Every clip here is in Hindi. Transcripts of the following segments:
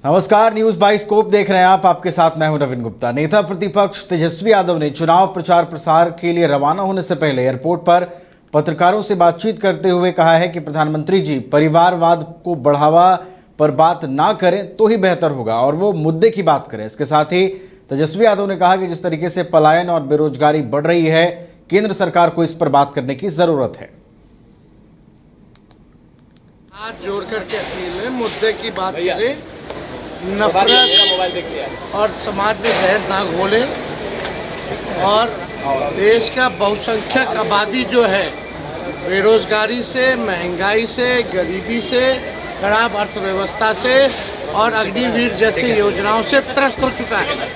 नमस्कार, न्यूज बाई स्कोप देख रहे हैं आप। आपके साथ मैं हूं नवीन गुप्ता। नेता प्रतिपक्ष तेजस्वी यादव ने चुनाव प्रचार प्रसार के लिए रवाना होने से पहले एयरपोर्ट पर पत्रकारों से बातचीत करते हुए कहा है कि प्रधानमंत्री जी परिवारवाद को बढ़ावा पर बात ना करें तो ही बेहतर होगा और वो मुद्दे की बात करें। इसके साथ ही तेजस्वी यादव ने कहा कि जिस तरीके से पलायन और बेरोजगारी बढ़ रही है, केंद्र सरकार को इस पर बात करने की जरूरत है। हाथ जोड़ करके अपील है, मुद्दे की बात करें, नफरत और समाज में जहर ना घोले और देश का बहुसंख्यक आबादी जो है बेरोजगारी से, महंगाई से, गरीबी से, खराब अर्थव्यवस्था से और अग्निवीर जैसी योजनाओं से त्रस्त हो चुका है।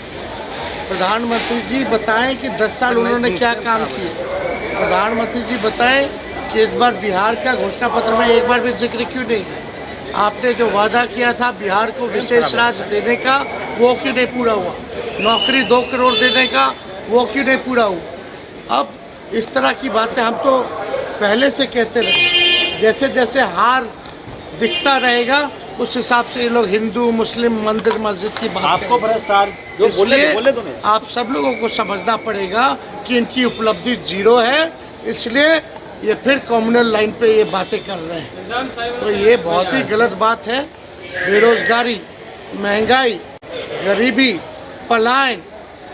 प्रधानमंत्री जी बताएं कि 10 साल उन्होंने क्या काम किए। प्रधानमंत्री जी बताएं कि इस बार बिहार का घोषणा पत्र में एक बार भी जिक्र क्यों नहीं है। आपने जो वादा किया था बिहार को विशेष राज्य देने का, वो क्यों नहीं पूरा हुआ। नौकरी 2 करोड़ देने का, वो क्यों नहीं पूरा हुआ। अब इस तरह की बातें हम तो पहले से कहते रहे, जैसे जैसे हार दिखता रहेगा उस हिसाब से ये लोग हिंदू मुस्लिम मंदिर मस्जिद की बात आपको भ्रष्टाचार जो बोले तो नहीं। आप सब लोगों को समझना पड़ेगा कि इनकी उपलब्धि 0 है, इसलिए ये फिर कम्युनल लाइन पे ये बातें कर रहे हैं। तो ये बहुत ही गलत बात है। बेरोजगारी, महंगाई, गरीबी, पलायन,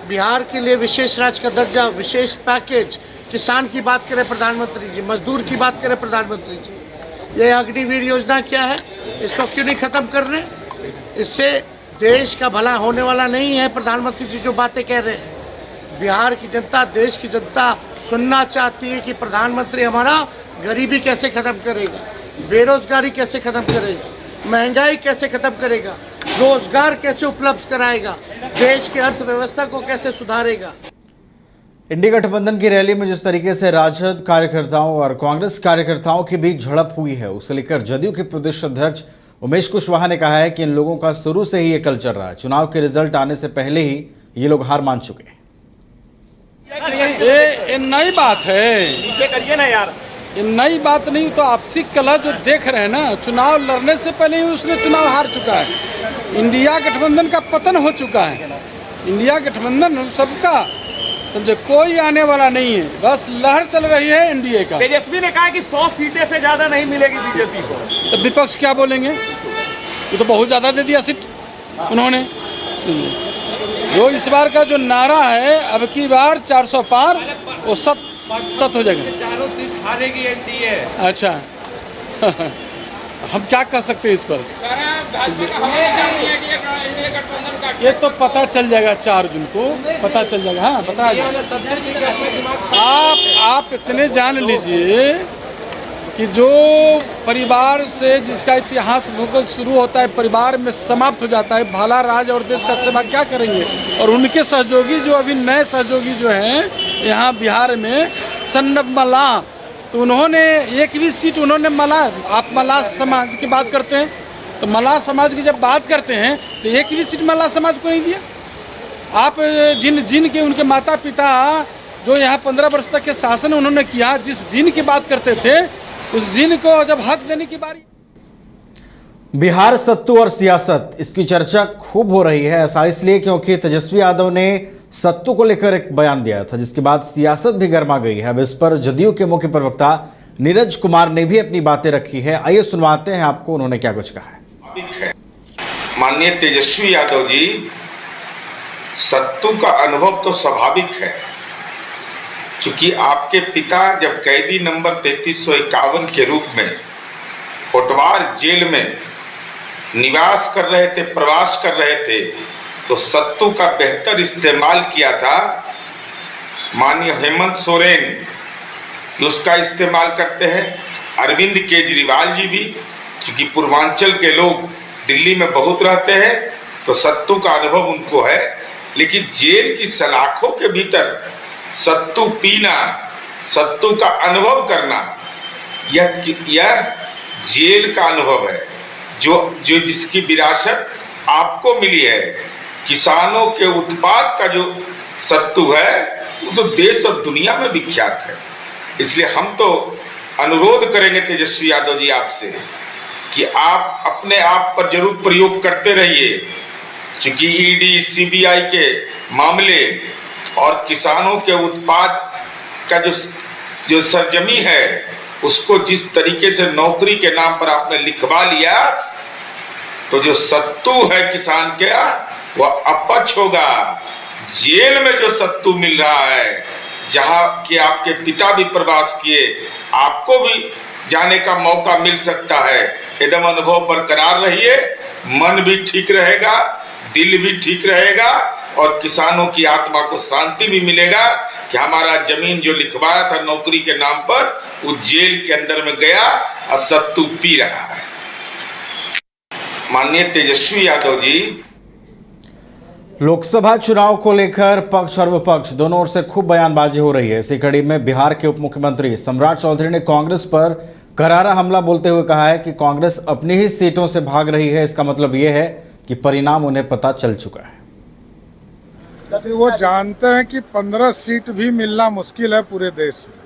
बिहार के लिए विशेष राज्य का दर्जा, विशेष पैकेज, किसान की बात करें प्रधानमंत्री जी, मजदूर की बात करें प्रधानमंत्री जी, ये अग्निवीर योजना क्या है, इसको क्यों नहीं ख़त्म कर रहे। इससे देश का भला होने वाला नहीं है। प्रधानमंत्री जी जो बातें कह रहे हैं, बिहार की जनता, देश की जनता सुनना चाहती है कि प्रधानमंत्री हमारा गरीबी कैसे ख़त्म करेगा, बेरोजगारी कैसे ख़त्म करेगा, महंगाई कैसे ख़त्म करेगा, रोजगार कैसे उपलब्ध कराएगा, देश की अर्थव्यवस्था को कैसे सुधारेगा। इंडी गठबंधन की रैली में जिस तरीके से राजद कार्यकर्ताओं और कांग्रेस कार्यकर्ताओं के बीच झड़प हुई है, उसे लेकर जदयू के प्रदेश अध्यक्ष उमेश कुशवाहा ने कहा है कि इन लोगों का शुरू से ही ये कल चल रहा है। चुनाव के रिजल्ट आने से पहले ही ये लोग हार मान चुके हैं। ये नई बात है, नीचे करिए ना यार। ये नई बात नहीं। तो आपसी कलह जो देख रहे हैं ना, चुनाव लड़ने से पहले ही उसने चुनाव हार चुका है। इंडिया गठबंधन का पतन हो चुका है। इंडिया गठबंधन सबका, समझे, कोई आने वाला नहीं है, बस लहर चल रही है एनडीए का। तेजस्वी ने कहा कि 100 सीटें से ज्यादा नहीं मिलेगी बीजेपी को। तो विपक्ष क्या बोलेंगे, ये तो बहुत ज्यादा दे दिया सीट उन्होंने। जो इस बार का जो नारा है, अब की बार 400 पार, वो सत हो जाएगा। चारों सीट हारेगी एनडीए। अच्छा हम क्या कर सकते हैं इस पर। ये तो पता चल जाएगा 4 जून को, पता चल जाएगा। हाँ, पता आप इतने जान लीजिए कि जो परिवार से, जिसका इतिहास भूगोल शुरू होता है, परिवार में समाप्त हो जाता है, भला राज और देश का सेवा क्या करेंगे। और उनके सहयोगी जो अभी नए सहयोगी जो हैं यहाँ बिहार में, सन्नब मल्ला, तो उन्होंने एक भी सीट उन्होंने आप मल्ला समाज की बात करते हैं, तो मल्ला समाज की जब बात करते हैं तो एक भी सीट मल्ला समाज को नहीं दिया। आप जिन के उनके माता पिता जो यहाँ 15 वर्ष तक के शासन उन्होंने किया, जिस जिन की बात करते थे, उस जिन को जब हक देने की बारी। बिहार सत्तू और सियासत, इसकी चर्चा खूब हो रही है। ऐसा इसलिए क्योंकि तेजस्वी यादव ने सत्तू को लेकर एक बयान दिया था, जिसके बाद सियासत भी गर्मा गई है। अब इस पर जदयू के मुख्य प्रवक्ता नीरज कुमार ने भी अपनी बातें रखी है। आइए सुनवाते हैं आपको उन्होंने क्या कुछ कहा है। माननीय तेजस्वी यादव जी, सत्तू का अनुभव तो स्वाभाविक है, क्योंकि आपके पिता जब कैदी नंबर 3351 के रूप में होटवार जेल में निवास कर रहे थे, प्रवास कर रहे थे, तो सत्तू का बेहतर इस्तेमाल किया था। माननीय हेमंत सोरेन उसका इस्तेमाल करते हैं, अरविंद केजरीवाल जी भी, क्योंकि पूर्वांचल के लोग दिल्ली में बहुत रहते हैं, तो सत्तू का अनुभव उनको है। लेकिन जेल की सलाखों के भीतर सत्तू पीना, सत्तू का अनुभव करना, यह जेल का अनुभव है, जो जिसकी विरासत आपको मिली है। किसानों के उत्पाद का जो सत्तू है वो तो देश और दुनिया में विख्यात है। इसलिए हम तो अनुरोध करेंगे तेजस्वी यादव जी आपसे कि आप अपने आप पर जरूर प्रयोग करते रहिए, क्योंकि ईडी सीबीआई के मामले और किसानों के उत्पाद का जो सरजमी है उसको जिस तरीके से नौकरी के नाम पर आपने लिखवा लिया, तो जो सत्तू है किसान का वह अपच होगा। जेल में जो सत्तू मिल रहा है, जहां कि आपके पिता भी प्रवास किए, आपको भी जाने का मौका मिल सकता है। एकदम अनुभव बरकरार रहिए, मन भी ठीक रहेगा, दिल भी ठीक रहेगा और किसानों की आत्मा को शांति भी मिलेगा कि हमारा जमीन जो लिखवाया था नौकरी के नाम पर, वो जेल के अंदर में गया और सत्तू पी रहा है। माननीय तेजस्वी यादव जी, लोकसभा चुनाव को लेकर पक्ष और विपक्ष दोनों ओर से खूब बयानबाजी हो रही है। इसी कड़ी में बिहार के उप मुख्यमंत्री सम्राट चौधरी ने कांग्रेस पर करारा हमला बोलते हुए कहा है कि कांग्रेस अपनी ही सीटों से भाग रही है। इसका मतलब यह है कि परिणाम उन्हें पता चल चुका है। वो जानते हैं कि 15 सीट भी मिलना मुश्किल है पूरे देश में।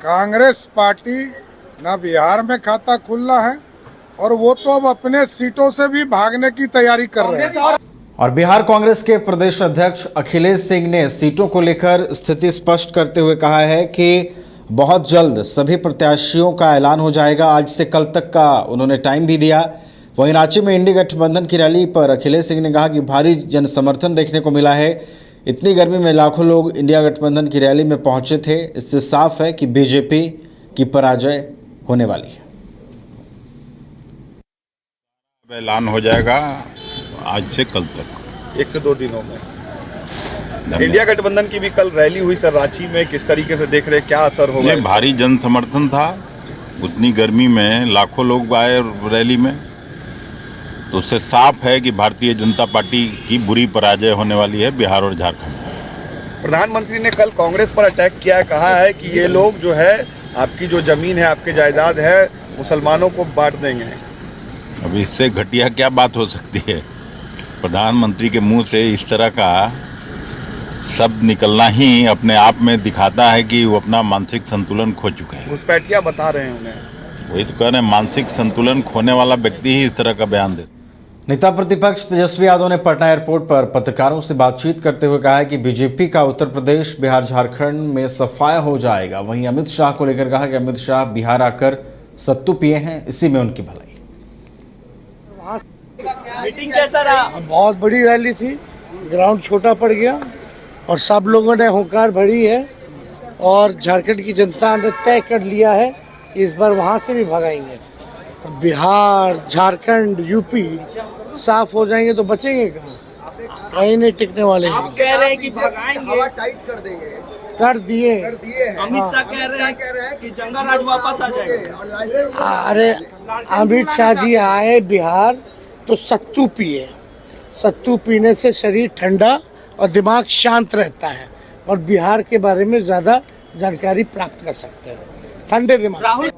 कांग्रेस पार्टी ना बिहार में खाता खुला है और वो तो अब अपने सीटों से भी भागने की तैयारी कर रहे हैं। और बिहार कांग्रेस के प्रदेश अध्यक्ष अखिलेश सिंह ने सीटों को लेकर स्थिति स्पष्ट करते हुए कहा है कि बहुत जल्द सभी प्रत्याशियों का ऐलान हो जाएगा। आज से कल तक का उन्होंने टाइम भी दिया। वहीं रांची में इंडी गठबंधन की रैली पर अखिलेश सिंह ने कहा कि भारी जन समर्थन देखने को मिला है। इतनी गर्मी में लाखों लोग इंडिया गठबंधन की रैली में पहुंचे थे। इससे साफ है कि बीजेपी की पराजय होने वाली है। ऐलान हो जाएगा आज से कल तक, 1 से 2 दिनों में। इंडिया गठबंधन की भी कल रैली हुई सर रांची में, किस तरीके से देख रहे, क्या असर होगा? भारी जन समर्थन था, उतनी गर्मी में लाखों लोग आए रैली में, तो उससे साफ है कि भारतीय जनता पार्टी की बुरी पराजय होने वाली है बिहार और झारखंड में। प्रधानमंत्री ने कल कांग्रेस पर अटैक किया, कहा है कि ये लोग जो है आपकी जो जमीन है, आपकी जायदाद है, मुसलमानों को बांट देंगे। अब इससे घटिया क्या बात हो सकती है? प्रधानमंत्री के मुंह से इस तरह का शब्द निकलना ही अपने आप में दिखाता है कि वो अपना मानसिक संतुलन खो चुका है। घुसपैठिया बता रहे हैं उन्हें। वही तो कह रहे हैं, मानसिक संतुलन खोने वाला व्यक्ति ही इस तरह का बयान दे। नेता प्रतिपक्ष तेजस्वी यादव ने पटना एयरपोर्ट पर पत्रकारों से बातचीत करते हुए कहा है कि बीजेपी का उत्तर प्रदेश, बिहार, झारखंड में सफाया हो जाएगा। वहीं अमित शाह को लेकर कहा कि अमित शाह बिहार आकर सत्तू पिए हैं, इसी में उनकी भलाई। मीटिंग कैसा रहा? बहुत बड़ी रैली थी, ग्राउंड छोटा पड़ गया और सब लोगों ने हुंकार भरी है और झारखंड की जनता ने तय कर लिया है कि इस बार वहां से भी भगाएंगे। तो बिहार, झारखंड, यूपी साफ हो जाएंगे तो बचेंगे कहाँ? कहीं नहीं टिकने वाले हैं। आप कह रहे हैं कि भगाएंगे, हवा टाइट कर देंगे, कर दिए। अमित शाह कह रहे हैं कि जंगल राज वापस आ जाएगा। अरे अमित शाह जी आए बिहार तो सत्तू पिए। सत्तू पीने से शरीर ठंडा और दिमाग शांत रहता है और बिहार के बारे में ज़्यादा जानकारी प्राप्त कर सकते हैं ठंडे दिमाग से।